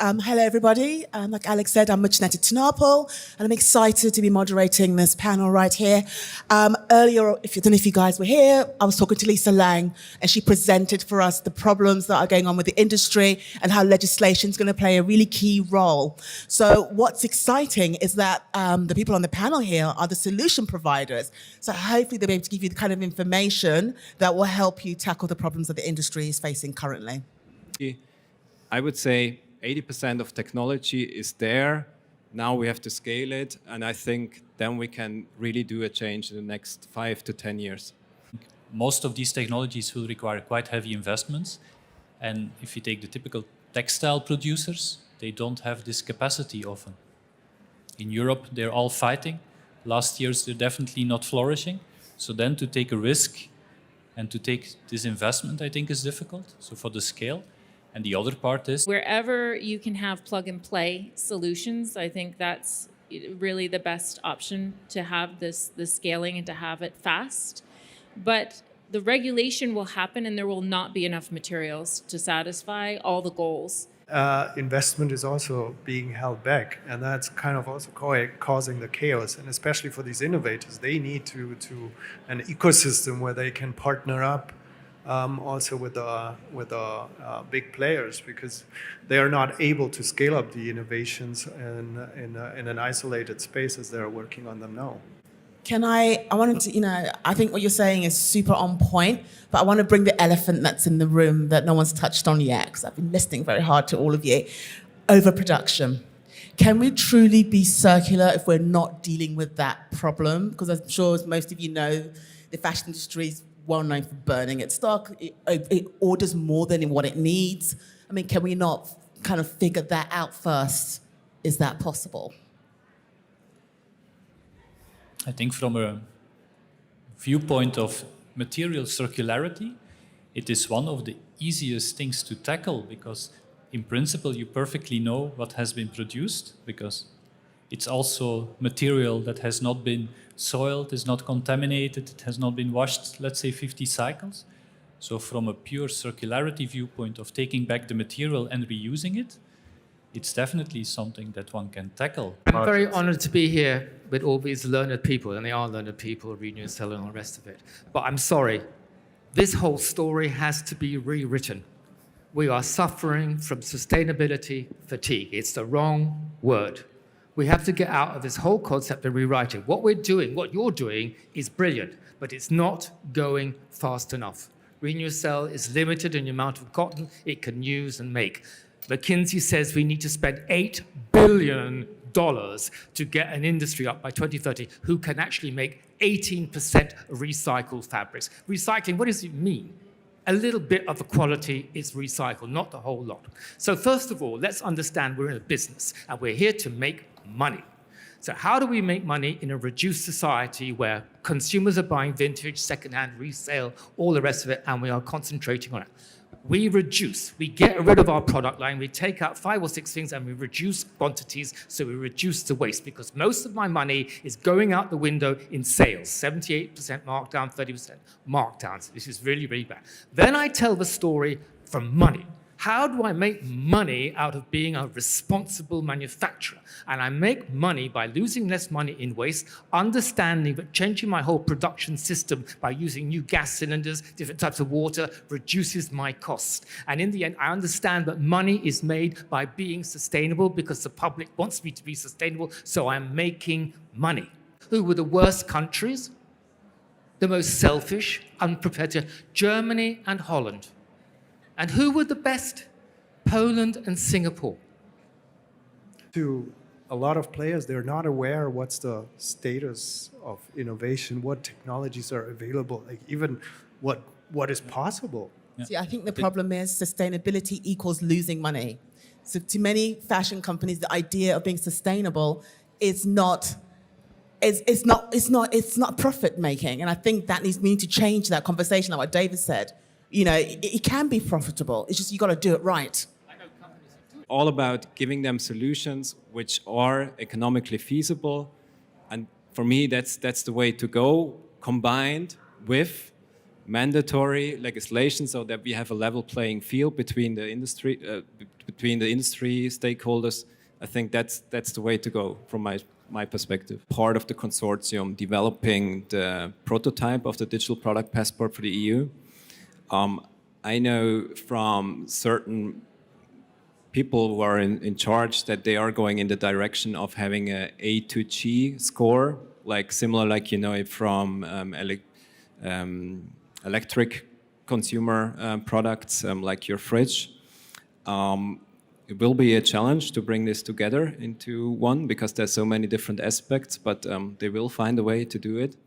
Hello, everybody. Like Alex said, I'm Muchaneta to Napel, and I'm excited to be moderating this panel right here. Earlier, I don't know if you guys were here, I was talking to Lisa Lang, and she presented for us the problems that are going on with the industry and how legislation is going to play a really key role. So what's exciting is that the people on the panel here are the solution providers. So hopefully they'll be able to give you the kind of information that will help you tackle the problems that the industry is facing currently. I would say 80% of technology is there. Now we have to scale it, and I think then we can really do a change in the next 5 to 10 years. Most of these technologies will require quite heavy investments. And if you take the typical textile producers, they don't have this capacity often. In Europe, they're all fighting. Last years, they're definitely not flourishing. So then to take a risk and to take this investment, I think is difficult. So for the scale. And the other part is wherever you can have plug-and-play solutions, I think that's really the best option to have the scaling and to have it fast. But the regulation will happen and there will not be enough materials to satisfy all the goals. Investment is also being held back, and that's kind of also causing the chaos. And especially for these innovators, they need to an ecosystem where they can partner up also with the big players, because they are not able to scale up the innovations in an isolated space as they're working on them now. I wanted to, I think what you're saying is super on point, but I want to bring the elephant that's in the room that no one's touched on yet, because I've been listening very hard to all of you. Overproduction. Can we truly be circular if we're not dealing with that problem? Because I'm sure, as most of you know, the fashion industry is well known for burning its stock. It orders more than what it needs. I mean, can we not kind of figure that out first? Is that possible? I think from a viewpoint of material circularity, it is one of the easiest things to tackle, because in principle you perfectly know what has been produced, because it's also material that has not been soiled, is not contaminated, it has not been washed, let's say 50 cycles. So from a pure circularity viewpoint of taking back the material and reusing it, it's definitely something that one can tackle. I'm very honored to be here with all these learned people, and they are learned people, Renewcell and all the rest of it. But I'm sorry, this whole story has to be rewritten. We are suffering from sustainability fatigue. It's the wrong word. We have to get out of this whole concept and rewrite it. What we're doing, what you're doing, is brilliant, but it's not going fast enough. Renewcell is limited in the amount of cotton it can use and make. McKinsey says we need to spend $8 billion to get an industry up by 2030 who can actually make 18% recycled fabrics. Recycling, what does it mean? A little bit of the quality is recycled, not the whole lot. So first of all, let's understand we're in a business and we're here to make money. So how do we make money in a reduced society where consumers are buying vintage, secondhand, resale, all the rest of it, and we are concentrating on it? We reduce, we get rid of our product line, we take out 5 or 6 things and we reduce quantities, so we reduce the waste, because most of my money is going out the window in sales, 78% markdown, 30% markdowns. This is really, really bad. Then I tell the story from money. How do I make money out of being a responsible manufacturer? And I make money by losing less money in waste, understanding that changing my whole production system by using new gas cylinders, different types of water, reduces my costs. And in the end, I understand that money is made by being sustainable because the public wants me to be sustainable, so I'm making money. Who were the worst countries? The most selfish, unprepared? Germany and Holland. And who were the best? Poland and Singapore. To a lot of players, they're not aware what's the status of innovation, what technologies are available, like even what is possible. Yeah. See, I think the problem is sustainability equals losing money. So to many fashion companies, the idea of being sustainable is not profit making. And I think we need to change that conversation, like what David said. It can be profitable. It's just you got to do it right. All about giving them solutions which are economically feasible, and for me that's the way to go, combined with mandatory legislation so that we have a level playing field between the industry, between the industry stakeholders. I think that's the way to go from my perspective. Part of the consortium developing the prototype of the digital product passport for the EU. I know from certain people who are in charge that they are going in the direction of having a A to G score, like similar like you know it from electric consumer products like your fridge. It will be a challenge to bring this together into one because there's so many different aspects, but they will find a way to do it.